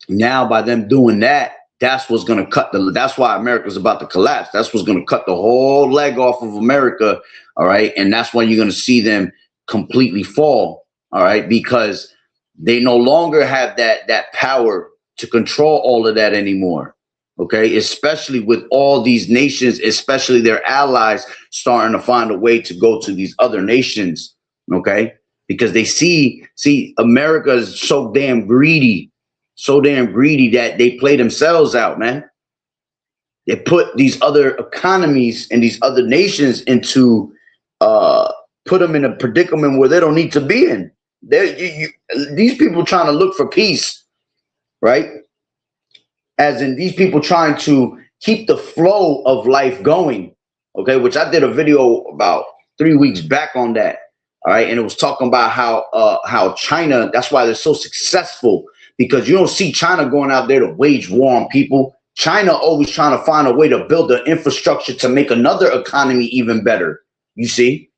Now, by them doing that, that's what's going to cut the, that's why America's about to collapse. That's what's going to cut the whole leg off of America, all right? And that's when you're going to see them completely fall, all right? Because they no longer have that power to control all of that anymore, okay? Especially with all these nations, especially their allies, starting to find a way to go to these other nations, okay? Because they see America is so damn greedy that they play themselves out, man. They put these other economies and these other nations into, put them in a predicament where they don't need to be in. These people trying to look for peace, right? As in these people trying to keep the flow of life going, okay? Which I did a video about 3 weeks back on that, all right? And it was talking about how China, that's why they're so successful, because you don't see China going out there to wage war on people. China always trying to find a way to build the infrastructure to make another economy even better, you see?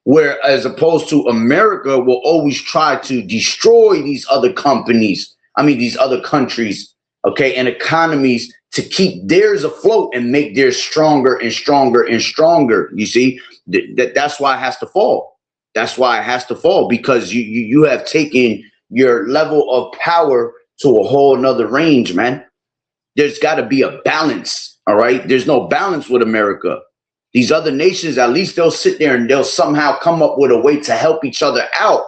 Where as opposed to America will always try to destroy these other companies, these other countries, okay, and economies to keep theirs afloat and make theirs stronger and stronger and stronger, you see? That's why it has to fall. That's why it has to fall, because you have taken your level of power to a whole nother range, man. There's got to be a balance, all right? There's no balance with America. These other nations, at least they'll sit there and they'll somehow come up with a way to help each other out.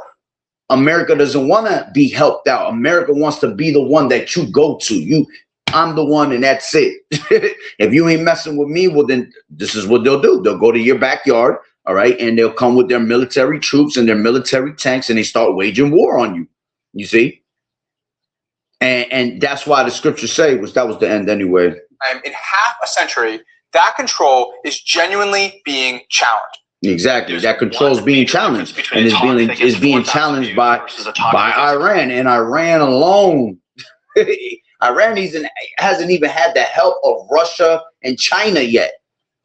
America doesn't want to be helped out. America wants to be the one that you go to. I'm the one and that's it. If you ain't messing with me, well, then this is what they'll do. They'll go to your backyard, all right? And they'll come with their military troops and their military tanks and they start waging war on you. You see? And that's why the scriptures say, that was the end anyway. In half a century, that control is genuinely being challenged. Exactly. That control is being challenged. And is being challenged by Iran. And Iran alone, Iran hasn't even had the help of Russia and China yet.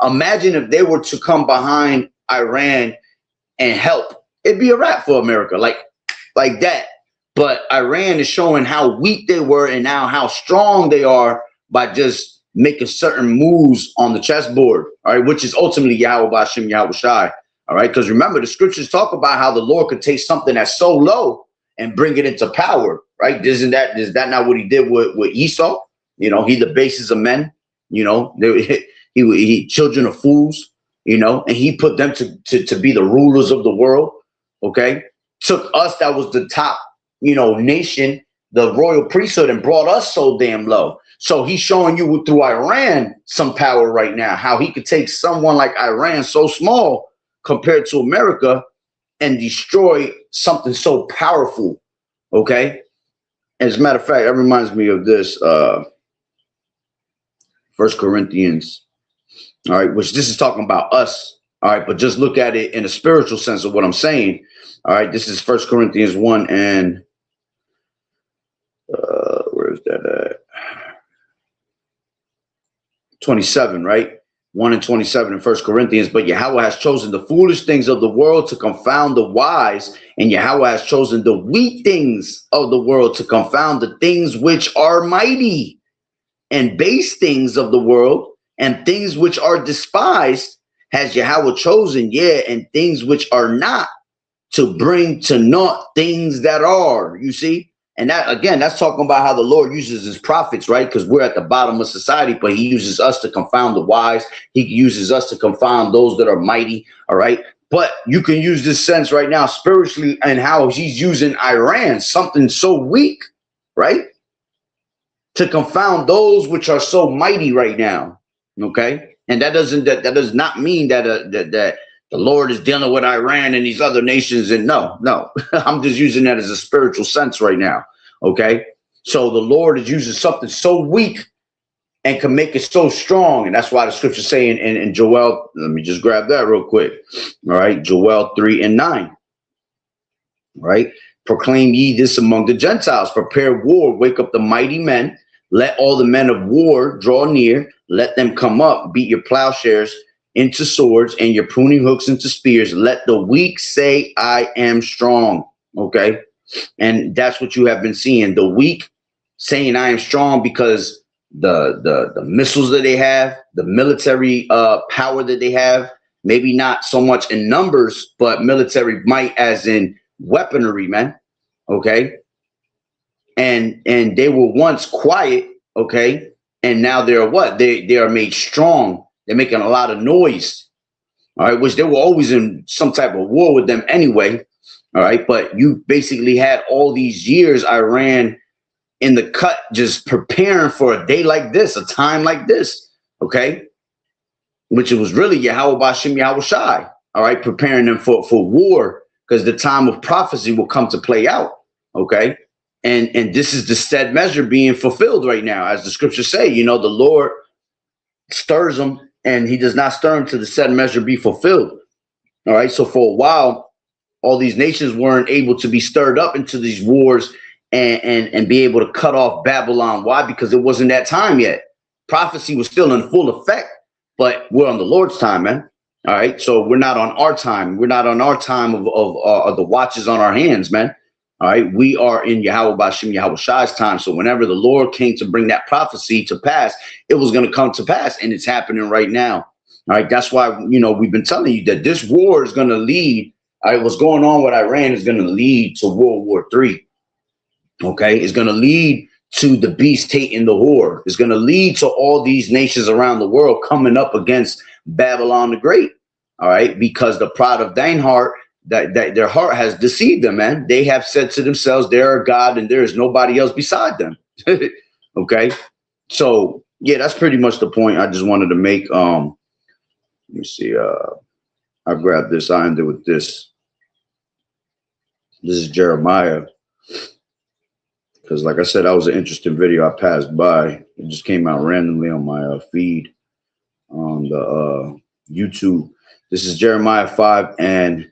Imagine if they were to come behind Iran and help, it'd be a wrap for America, like that. But Iran is showing how weak they were and now how strong they are by just making certain moves on the chessboard, all right, which is ultimately Yahweh Bashim Yahweh Shai, all right? Because remember, the scriptures talk about how the Lord could take something that's so low and bring it into power, right? Is that not what he did with Esau? You know, he the basis of men, you know, he children of fools, you know, and he put them to be the rulers of the world, okay? Took us, that was the top, you know, nation, the royal priesthood, and brought us so damn low. So he's showing you through Iran some power right now, how he could take someone like Iran, so small compared to America, and destroy something so powerful, okay? As a matter of fact, that reminds me of this, 1 Corinthians, all right, which this is talking about us, all right, but just look at it in a spiritual sense of what I'm saying, all right? This is 1 Corinthians 1 and, where is that at? 27, right? 1 and 27 in 1 Corinthians. But Yahweh has chosen the foolish things of the world to confound the wise, and Yahweh has chosen the weak things of the world to confound the things which are mighty, and base things of the world and things which are despised has Yahweh chosen, and things which are not, to bring to naught things that are, you see? And that, again, that's talking about how the Lord uses his prophets, right? Because we're at the bottom of society, but he uses us to confound the wise. He uses us to confound those that are mighty, all right? But you can use this sense right now spiritually and how he's using Iran, something so weak, right? To confound those which are so mighty right now, okay? And that does not mean that that the Lord is dealing with Iran and these other nations. And no, I'm just using that as a spiritual sense right now. Okay. So the Lord is using something so weak and can make it so strong. And that's why the scripture saying in Joel, let me just grab that real quick. All right. Joel 3 and 9. Right. Proclaim ye this among the Gentiles, prepare war, wake up the mighty men, let all the men of war draw near, let them come up, beat your plowshares into swords and your pruning hooks into spears. Let the weak say, I am strong. Okay. And that's what you have been seeing. The weak saying I am strong because the missiles that they have, the military power that they have, maybe not so much in numbers, but military might as in weaponry, man. Okay. And they were once quiet. Okay. And now they're what? They are made strong. They're making a lot of noise, all right, which they were always in some type of war with them anyway, all right? But you basically had all these years Iran in the cut just preparing for a day like this, a time like this, okay? Which it was really Yahweh Bashim Yahweh Shai, all right, preparing them for war because the time of prophecy will come to play out, okay? And this is the stead measure being fulfilled right now, as the scriptures say, you know, the Lord stirs them, and he does not stir them to the set measure be fulfilled. All right. So for a while, all these nations weren't able to be stirred up into these wars and be able to cut off Babylon. Why? Because it wasn't that time yet. Prophecy was still in full effect, but we're on the Lord's time, man. All right. So we're not on our time. We're not on our time of the watches on our hands, man. All right. We are in Yahweh Bashim Yahweh Shai's time. So whenever the Lord came to bring that prophecy to pass, it was going to come to pass. And it's happening right now. All right. That's why, you know, we've been telling you that this war is going to lead. All right. What's going on with Iran is going to lead to World War III. Okay. It's going to lead to the beast taking the whore. It's going to lead to all these nations around the world coming up against Babylon the Great. All right. Because the pride of thine heart, that their heart has deceived them, man. They have said to themselves, they're a God and there is nobody else beside them. Okay. So yeah, that's pretty much the point I just wanted to make. Let me see. I grabbed this. I ended with this. This is Jeremiah. Because like I said, that was an interesting video I passed by. It just came out randomly on my feed on the YouTube. This is Jeremiah 5 and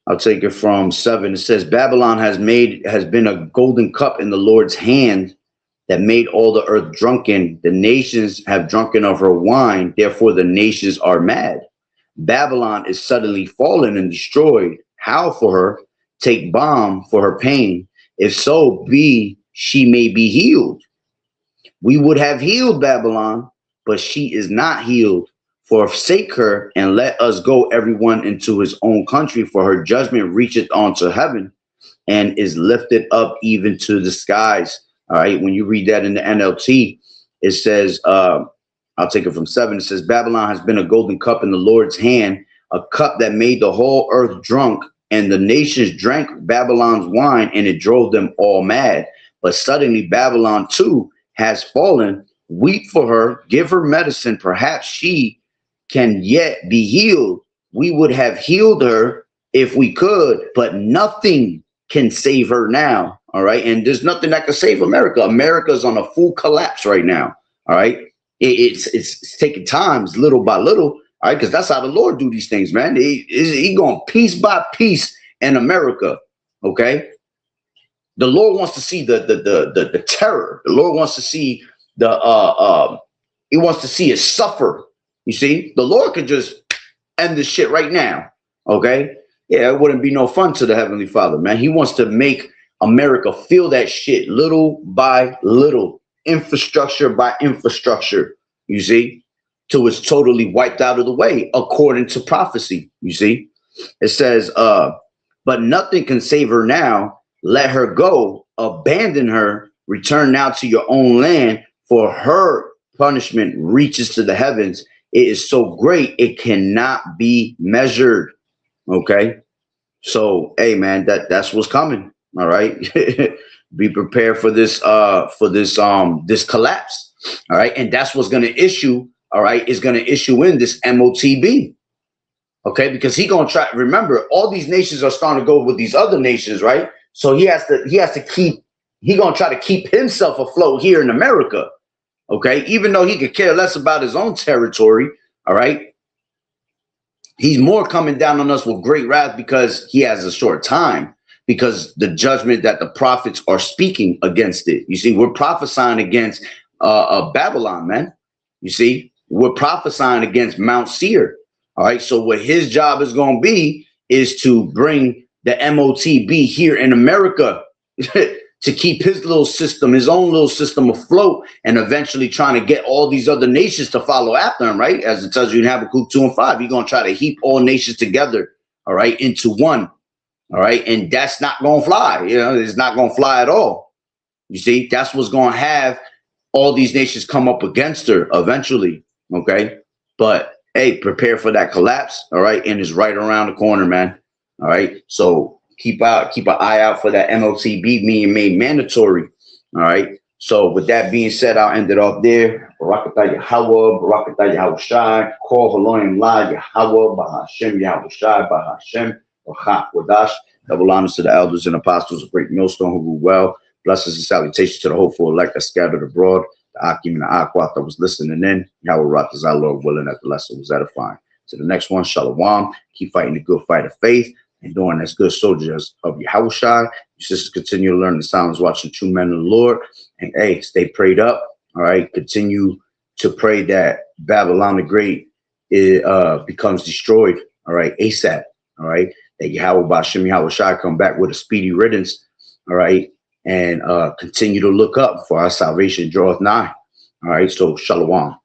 I'll take it from 7. It says, Babylon has been a golden cup in the Lord's hand that made all the earth drunken. The nations have drunken of her wine. Therefore, the nations are mad. Babylon is suddenly fallen and destroyed. How for her? Take balm for her pain. If so be she may be healed. We would have healed Babylon, but she is not healed. Forsake her and let us go everyone into his own country, for her judgment reacheth unto heaven and is lifted up even to the skies. All right. When you read that in the NLT, it says, I'll take it from 7. It says, Babylon has been a golden cup in the Lord's hand, a cup that made the whole earth drunk, and the nations drank Babylon's wine, and it drove them all mad. But suddenly Babylon too has fallen. Weep for her, give her medicine. Perhaps she can yet be healed. We would have healed her if we could, but nothing can save her now. All right. And there's nothing that can save America. America's on a full collapse right now. All right. It's taking times little by little. All right. Because that's how the Lord do these things, man. He going piece by piece in America. OK. The Lord wants to see the terror. The Lord wants to see he wants to see it suffer. You see, the Lord could just end this shit right now. OK. Yeah, it wouldn't be no fun to the Heavenly Father, man. He wants to make America feel that shit little by little, infrastructure by infrastructure, you see, till it's totally wiped out of the way, according to prophecy, you see. It says, but nothing can save her now. Let her go, abandon her, return now to your own land, for her punishment reaches to the heavens. It is so great, it cannot be measured. Okay, so hey, man, that's what's coming. All right, be prepared for this this collapse. All right, and that's what's going to issue. All right, is going to issue in this MOTB. Okay, because he gonna try. Remember, all these nations are starting to go with these other nations, right? So he has to keep. He gonna try to keep himself afloat here in America. Okay, even though he could care less about his own territory. All right. He's more coming down on us with great wrath because he has a short time, because the judgment that the prophets are speaking against it. You see, we're prophesying against Babylon, man. You see, we're prophesying against Mount Seir. All right. So what his job is going to be is to bring the MOTB here in America to keep his little system, his own little system afloat, and eventually trying to get all these other nations to follow after him, right? As it tells you in Habakkuk 2 and 5, he's going to try to heap all nations together, all right, into one, all right? And that's not going to fly. You know, it's not going to fly at all. You see, that's what's going to have all these nations come up against her eventually, okay? But, hey, prepare for that collapse, all right? And it's right around the corner, man, all right? So keep an eye out for that MOTB being made mandatory. All right. So with that being said, I'll end it off there. Barakatah Yahweh, Barakatah Yahushai, Kol Haloim La Yahweh, Bahashem Yahushai, Bahashem, Bachat Wadash. Double honors to the elders and apostles of Great Millstone who rule well. Blessings and salutations to the hopeful elect that scattered abroad. The Akim and the Aquat that was listening in. Yahweh Rataz, our Lord willing, that the lesson was edifying. To the next one, Shalom. Keep fighting the good fight of faith and doing as good soldiers of Yahushua. Your sisters continue to learn the signs, watching True Men of the Lord. And hey, stay prayed up. All right. Continue to pray that Babylon the Great becomes destroyed. All right. ASAP. All right. That Yahweh Bashem Yahushua come back with a speedy riddance. All right. And continue to look up, for our salvation draweth nigh. All right. So shalom.